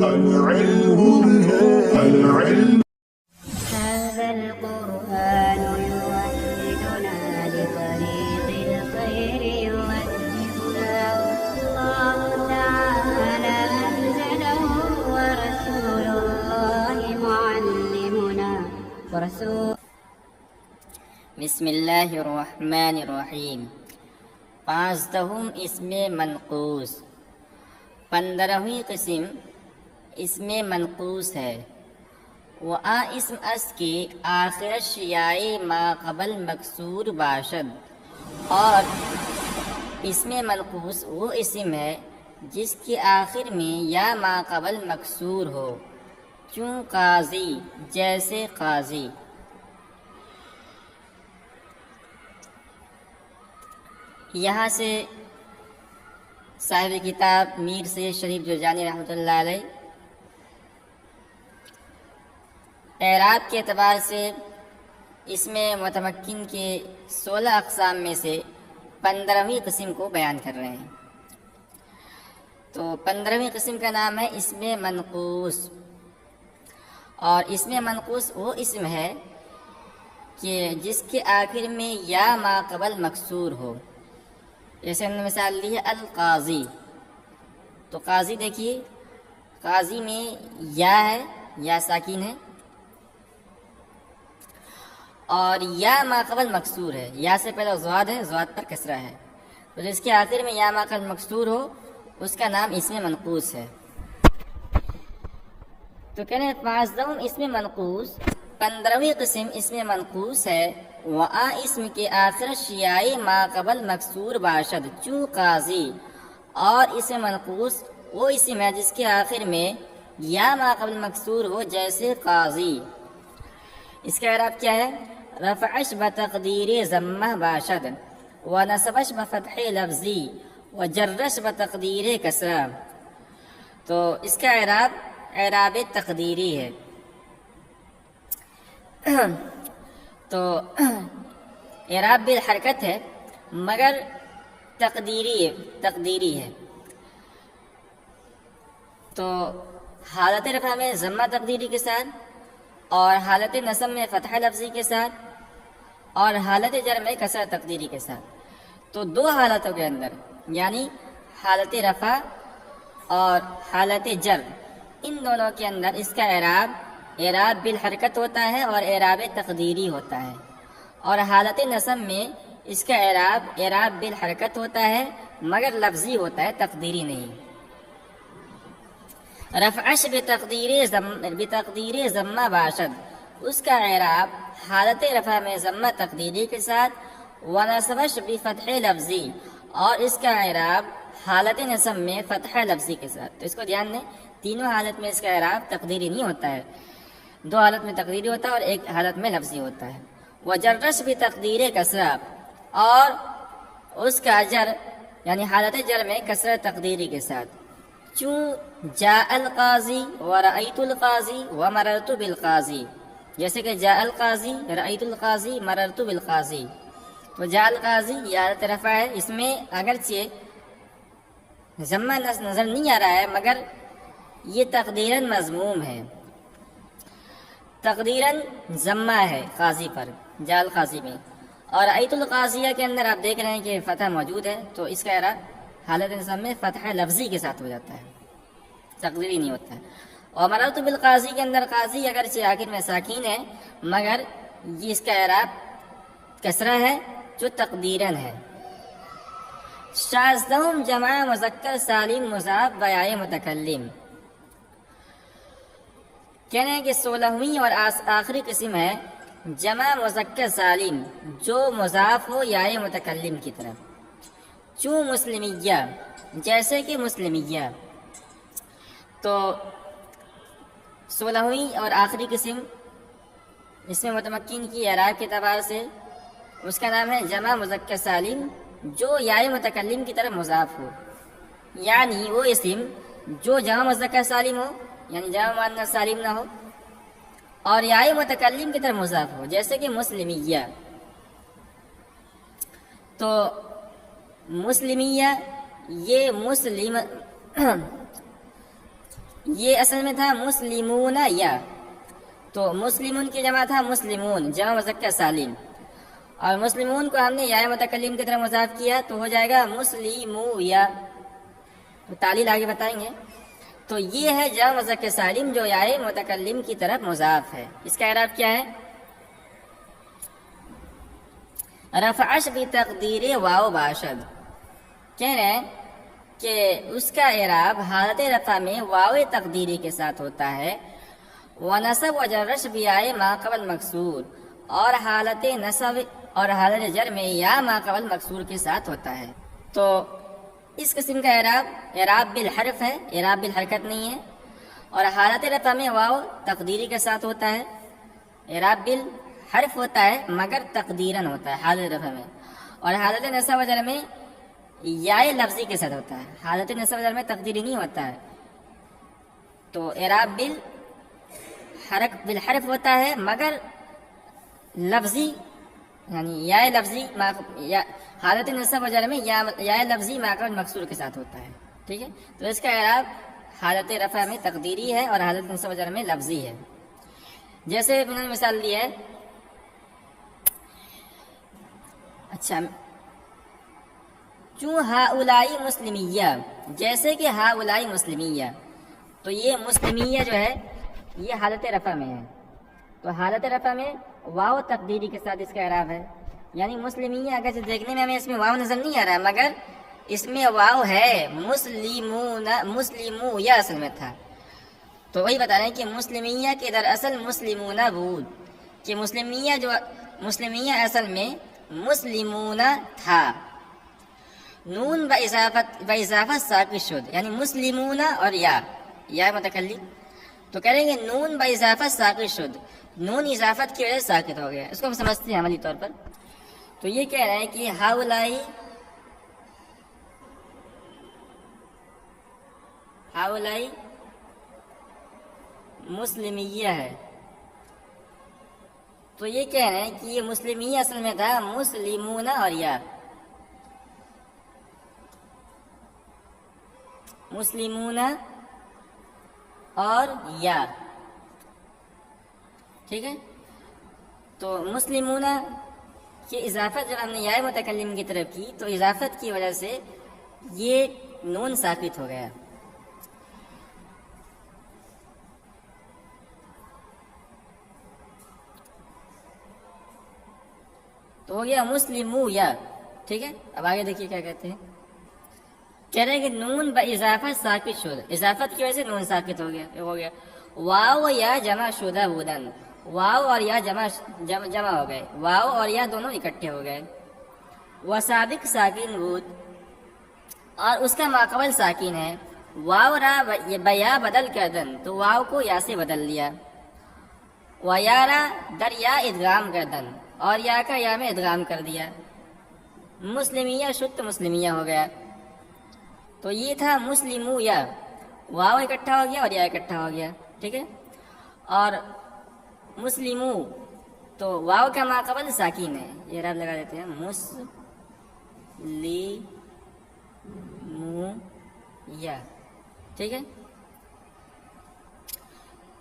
العلم هذا القرآن يوحدنا لطريق الخير يوجهنا الله تعالى أنزله ورسول الله معلمنا بسم اللہ الرحمن الرحیم 15 اسم منقوص 15ویں قسم اسم منقوص ہے وآ اسم اس کی آخرش یائے ما قبل مکسور باشد اور اسم منقوص وہ اسم ہے جس کے آخر میں یا ما قبل مکسور ہو چوں قاضی جیسے قاضی یہاں سے صاحب کتاب میر سید شریف جرجانی رحمۃ اللہ علیہ اعراب کے اعتبار سے اس میں متمکن کے 16 اقسام میں سے 15ویں قسم کو بیان کر رہے ہیں۔ تو 15ویں قسم کا نام ہے اسم منقوص، اور اسم منقوص وہ اسم ہے کہ جس کے آخر میں یا ما قبل مکسور ہو۔ جیسے ہم نے مثال لی ہے القاضی، تو قاضی دیکھیے قاضی میں یا ہے، یا ساکن ہے، اور یا ما قبل مکسور ہے، یا سے پہلے زواد ہے، زواد پر کسرہ ہے، تو جس کے آخر میں یا ما قبل مکسور ہو اس کا نام اسم منقوص ہے۔ تو کہنے 15 اسم منقوص 15ویں قسم اسم منقوص ہے وآ اسم کے آخر شیائے ما قبل مکسور باشد چوں قاضی، اور اسم منقوص وہ اسم ہے جس کے آخر میں یا ما قبل مکسور ہو جیسے قاضی۔ اس کا اعراب کیا ہے؟ رفعش بتقدیر ضمہ باشد ونصبش بفتح لفظی وجرش بتقدیر کسرہ۔ تو اس کا اعراب تقدیری ہے۔ تو اعراب بالحرکت ہے مگر تقدیری ہے۔ تو حالت رفع میں ضمہ تقدیری کے ساتھ، اور حالت نصب میں فتح لفظی کے ساتھ، اور حالت جر میں کسرہ تقدیری کے ساتھ۔ تو دو حالتوں کے اندر یعنی حالت رفع اور حالت جر، ان دونوں کے اندر اس کا اعراب بالحرکت ہوتا ہے اور اعراب تقدیری ہوتا ہے، اور حالت نصب میں اس کا اعراب بالحرکت ہوتا ہے مگر لفظی ہوتا ہے، تقدیری نہیں۔ رفعش بتقدیر ضمہ باشد، اس کا اعراب حالت رفع میں ضمہ تقدیری کے ساتھ، ونصبش بفتح لفظی، اور اس کا اعراب حالت نصب میں فتح لفظی کے ساتھ۔ تو اس کو دھیان دیں، تینوں حالت میں اس کا اعراب تقدیری نہیں ہوتا ہے، دو حالت میں تقدیری ہوتا ہے اور ایک حالت میں لفظی ہوتا ہے۔ وجرش بتقدیر کسرہ، اور اس کا جر یعنی حالت جر میں کسرہ تقدیری کے ساتھ، چوں جاء القاضی ورأیت القاضی ومررت بالقاضی، جیسے کہ جاء القاضی رأیت القاضی مررت بالقاضی۔ تو جاء القاضی یہ حالت رفع ہے، اس میں اگرچہ ضمہ نظر نہیں آ رہا ہے مگر یہ تقدیراً مضموم ہے، تقدیراً ضمہ ہے قاضی پر، جاء القاضی میں۔ اور رأیت القاضیہ کے اندر آپ دیکھ رہے ہیں کہ فتح موجود ہے، تو اس کا اعراب حالت نصب میں فتح لفظی کے ساتھ ہو جاتا ہے، تقدیری نہیں ہوتا ہے۔ اور مررت بالقاضی کے اندر قاضی اگرچہ آخر میں ساکین ہے مگر یہ اس کا اعراب کسرہ ہے جو تقدیراً ہے۔ شاذہم جمع مذکر سالم مضاف بیائے متکلم، کہنے ہیں کہ 16ویں اور آخری قسم ہے جمع مذکر سالم جو مضاف ہو یائے متکلم کی طرف، چوں مسلمیہ جیسے کہ مسلمیہ۔ تو 16ویں اور آخری قسم اس میں متمکن کی اعراب کے اعتبار سے اس کا نام ہے جمع مذکر سالم جو یائے متکلم کی طرف مضاف ہو، یعنی وہ اسم جو جمع مذکر سالم ہو یعنی جمع مؤنث سالم نہ ہو اور یائے متکلم کی طرف مضاف ہو، جیسے کہ مسلمیہ۔ تو مسلمیہ یہ یہ اصل میں تھا مسلمون یا، تو مسلمون کی جمع تھا مسلمون، جمع مذکر سالم، اور مسلمون کو ہم نے یا متکلم کی طرف مضاف کیا تو ہو جائے گا مسلمو یا، تو تعلیل آگے بتائیں گے۔ تو یہ ہے جمع مذکر سالم جو یا متکلم کی طرف مضاف ہے، اس کا اعراب کیا ہے؟ رفعش بتقدیر واو باشد، کہہ رہے ہیں کہ اس کا اعراب حالت رفع میں واو تقدیری کے ساتھ ہوتا ہے، ونصب و جرش بیائے ما قبل مکسور، اور حالت نصب اور حالت جر میں یا ما قبل مکسور کے ساتھ ہوتا ہے۔ تو اس قسم کا اعراب بالحرف ہے، اعراب بالحرکت نہیں ہے، اور حالت رفع میں واو تقدیری کے ساتھ ہوتا ہے، اعراب بالحرف ہوتا ہے مگر تقدیرن ہوتا ہے حالت رفع میں، اور حالت نصب و جر میں یا لفظی کے ساتھ ہوتا ہے، حالت نصب و جر میں تقدیری نہیں ہوتا ہے۔ تو اعراب بالحرف ہوتا ہے مگر لفظی، یعنی یا لفظی حالت نصب و جر میں یا لفظی ما قبل مکسور کے ساتھ ہوتا ہے، ٹھیک ہے۔ تو اس کا اعراب حالت رفع میں تقدیری ہے اور حالت نصب و جر میں لفظی ہے۔ جیسے میں نے مثال دی ہے، اچھا چوں ہاؤلائی مسلمیہ، جیسے کہ ہاؤلائی مسلمیہ، تو یہ مسلمیہ جو ہے یہ حالت رفع میں ہے، تو حالت رفع میں واو تقدیری کے ساتھ اس کا اعراب ہے، یعنی مسلمیہ اگر دیکھنے میں ہمیں اس میں واو نظر نہیں آ رہا مگر اس میں واو ہے، مسلمو یا اصل میں تھا، تو وہی بتا رہے ہیں کہ مسلمیہ کے دراصل مسلمون بود، کہ مسلمیہ اصل میں مسلمون تھا، نون باضافت ساکت شد، یعنی مسلمون اور یا متکلم، تو کریں گے نون باضافت ساکت شد، نون اضافت کی وجہ سے ساکت ہو گیا، اس کو ہم سمجھتے ہیں عملی طور پر۔ تو یہ کہہ رہے ہیں کہ ہاؤلائی مسلمیہ ہے، تو یہ کہہ رہے ہیں کہ یہ مسلمیہ اصل میں تھا مسلمون اور یا، مسلمون اور یا، ٹھیک ہے۔ تو مسلمون کی اضافت جب ہم نے یا متکلم کی طرف کی تو اضافت کی وجہ سے یہ نون ثابت ہو گیا، تو ہو گیا مسلمو یا، ٹھیک ہے۔ اب آگے دیکھیے کیا کہتے ہیں، کہہ رہے ہیں کہ نون باضافت ثابت شد، اضافت کی وجہ سے نون ثابت ہو گیا، واو یا جمع شدہ بودن، واو اور یا جمع ہو گئے، واو اور یا دونوں اکٹھے ہو گئے، وسابق ساکن بود، اور اس کا ماقبل ساکن ہے، واو را بیا بدل کردن، تو واو کو یا سے بدل لیا، ویارا در یا ادغام کردن، اور یا کا یا میں ادغام کر دیا، مسلمیہ شد تو مسلمیہ ہو گیا۔ تو یہ تھا مسلمو یا، واو اکٹھا ہو گیا اور یا اکٹھا ہو گیا، ٹھیک ہے۔ اور مسلمو تو واو کا ماقبل ساکین ہے، یہ رب لگا دیتے ہیں مسلمو یا، ٹھیک ہے۔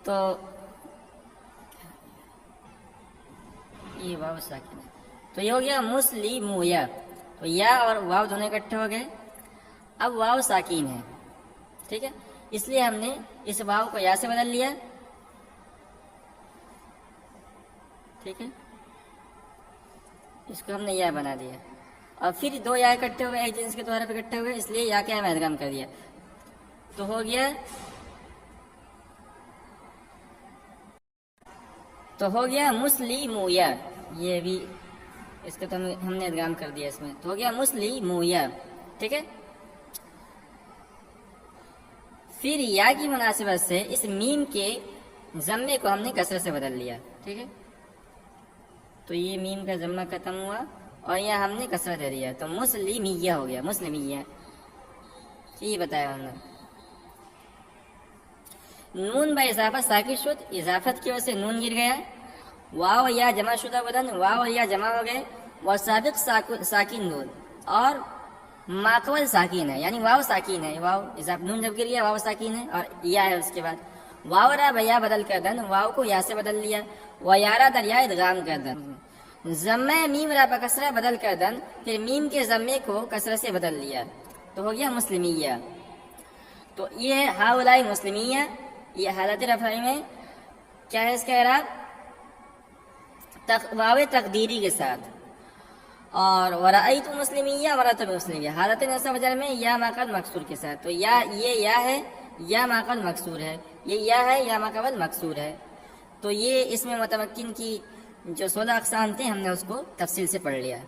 تو یہ واو ساکن ہے، تو یہ ہو گیا مسلمو یا، تو یا اور واو دونوں اکٹھے ہو گئے، اب واو ساکین ہے، ٹھیک ہے، اس لیے ہم نے اس واو کو یا سے بدل لیا، ٹھیک ہے، اس کو ہم نے یا بنا دیا، اور پھر دو یا اکٹھے ہوئے ایک جنس کے طور پہ اکٹھے ہوئے، اس لیے یا کے ہم ادغام کر دیا، تو ہو گیا مسلمو یا، یہ بھی اس کو تو ہم نے ادغام کر دیا اس میں، تو ہو گیا مسلمو یا، ٹھیک ہے۔ پھر یا کی مناسبت سے اس میم کے ضمے کو ہم نے کسرہ سے بدل لیا، ٹھیک ہے، تو یہ میم کا ضمہ ختم ہوا اور یہاں ہم نے کسرہ دے دیا، تو مسلمیہ ہو گیا، مسلمیہ، یہ بتایا ہم نے۔ نون با اضافت ساکن شد، اضافت کی وجہ سے نون گر گیا، واو یا جمع شدہ بدن، واو یا جمع ہو گئے، وہ سابق ساکن نون، اور ماقبل ساکین ہے، یعنی واو ساکین ہے، واو نون جب گر گیا واو ساکین ہے اور یا ہے اس کے بعد، واو را بیا بدل کر دن، واو کو یا سے بدل لیا، و یارا در یا ادغام کر دن، ضمہ میم را بکسرہ بدل کر دن، پھر میم کے ضمے کو کسرہ سے بدل لیا تو ہو گیا مسلمیہ۔ تو یہ ہاؤلائی مسلمیہ، یہ حالت رفع میں کیا ہے اس کا اعراب؟ واو تقدیری کے ساتھ، اور ورأیت مسلمیہ ورأت مسلمیہ حالت نصب جر میں یا ما قبل مکسور کے ساتھ، تو یا یہ یا ہے، یا ما قبل مکسور ہے، یہ یا ہے یا ما قبل مکسور ہے۔ تو یہ اس میں متمکن کی جو 16 اقسام تھے ہم نے اس کو تفصیل سے پڑھ لیا۔